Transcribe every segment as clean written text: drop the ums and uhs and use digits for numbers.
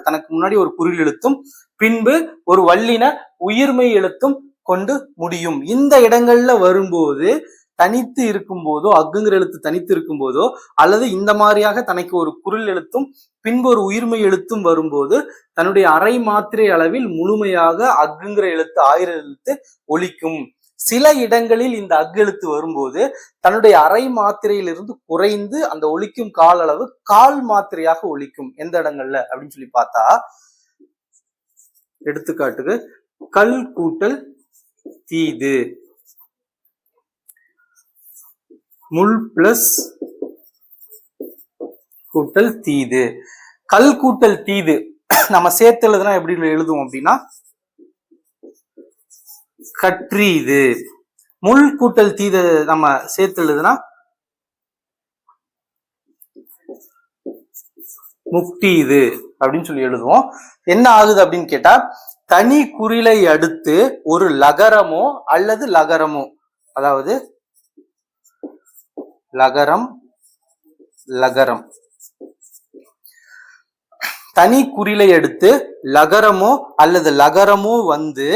தனக்கு முன்னாடி ஒரு குறில் எழுத்தும் பின்பு ஒரு வல்லின உயிர்மெய் எழுத்தும் கொண்டு முடியும். இந்த இடங்கள்ல வரும்போது தனித்து இருக்கும் போதோ, அக்குங்கிற எழுத்து தனித்து இருக்கும் போதோ, அல்லது இந்த மாதிரியாக தனக்கு ஒரு குரில் எழுத்தும் பின்பு ஒரு உயிர்மை எழுத்தும் வரும்போது தன்னுடைய அரை மாத்திரை அளவில் முழுமையாக அக்குங்கிற எழுத்து ஆயிர எழுத்து ஒலிக்கும். சில இடங்களில் இந்த அக்கு எழுத்து வரும்போது தன்னுடைய அரை மாத்திரையிலிருந்து குறைந்து அந்த ஒலிக்கும் கால அளவு கால் மாத்திரையாக ஒலிக்கும். எந்த இடங்கள்ல அப்படின்னு சொல்லி பார்த்தா, எடுத்துக்காட்டுக்கு கல் கூட்டல் தீது, முள் பிளஸ் கூட்டல் தீது. கல் கூட்டல் தீது நம்ம சேர்த்து எழுதுனா எப்படி எழுதுவோம் அப்படின்னா கற்றீது. முள் கூட்டல் தீது நம்ம சேர்த்து எழுதுனா முக்டீது அப்படின்னு சொல்லி எழுதுவோம். என்ன ஆகுது அப்படின்னு கேட்டா, தனி குறிலை அடுத்து ஒரு லகரமோ அல்லது லகரமோ, அதாவது லகரம் லகரம், தனி குறிலை அடுத்து லகரமோ அல்லது லகரமோ வந்து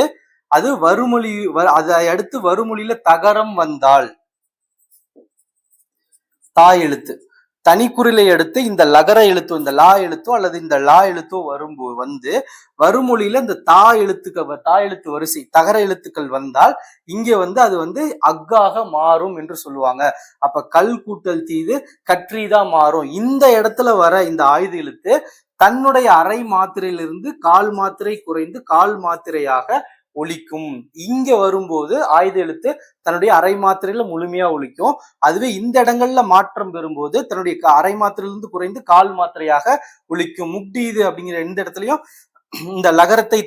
அது வருமொழி, அதை அடுத்து வருமொழியில தகரம் வந்தால் தாய் எழுத்து, தனி குறிலை அடுத்து இந்த லகர எழுத்தோ இந்த லா எழுத்தோ அல்லது இந்த லா எழுத்தோ வரும்போது வந்து வருமொழியில இந்த தாய் எழுத்து வரிசை தகர எழுத்துக்கள் வந்தால் இங்க வந்து அது வந்து அக்காக மாறும் என்று சொல்லுவாங்க. அப்ப கல் கூட்டல் தீது கற்றீதான் மாறும். இந்த இடத்துல வர இந்த ஆயுத எழுத்து தன்னுடைய அரை மாத்திரையிலிருந்து கால் மாத்திரை குறைந்து கால் மாத்திரையாக ஒலிக்கும். இங்க வரும்போது ஆயுத எழுத்து தன்னுடைய அரை மாத்திரையில முழுமையா ஒலிக்கும். அதுவே இந்த இடங்கள்ல மாற்றம் பெறும்போது தன்னுடைய அரை மாத்திரையிலிருந்து குறைந்து கால் மாத்திரையாக ஒலிக்கும். முக்டீது அப்படிங்கிற இந்த இடத்துலயும் இந்த லகரத்தை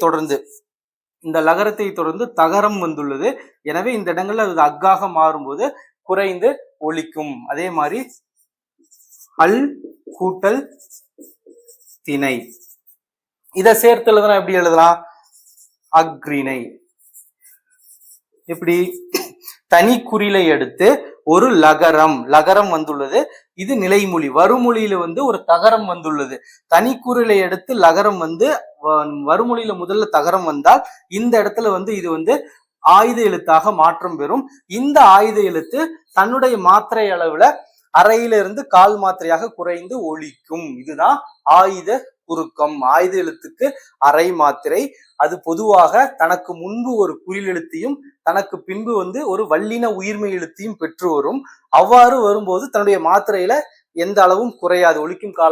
தொடர்ந்து தகரம் வந்துள்ளது. எனவே இந்த இடங்கள்ல அது அக்காக மாறும்போது குறைந்து ஒலிக்கும். அதே மாதிரி அல் கூட்டல் திணை, இதை சேர்த்து எழுதுனா எப்படி எழுதலாம்? அக்ரிணை. எப்படி? தனி குறிலை அடுத்து ஒரு லகரம் வந்துள்ளது. இது நிலைமொழி. வருமொழியில வந்து ஒரு தகரம் வந்துள்ளது. தனி குறிலை அடுத்து லகரம் வந்து வருமொழியில முதல்ல தகரம் வந்தால் இந்த இடத்துல வந்து இது வந்து ஆயுத எழுத்தாக மாற்றம் பெறும். இந்த ஆயுத எழுத்து தன்னுடைய மாத்திரை அளவுல அறையிலிருந்து கால் மாத்திரையாக குறைந்து ஒலிக்கும். இதுதான் ஆயுத குறுக்கம். ஆயுத எழுத்துக்கு அரை மாத்திரை. அது பொதுவாக தனக்கு முன்பு ஒரு குறில் எழுத்தையும் தனக்கு பின்பு வந்து ஒரு வல்லின உயிர்மை எழுத்தையும் பெற்று வரும். அவ்வாறு வரும்போது தன்னுடைய மாத்திரையில எந்த அளவும் குறையாது, ஒலிக்கும் காலம்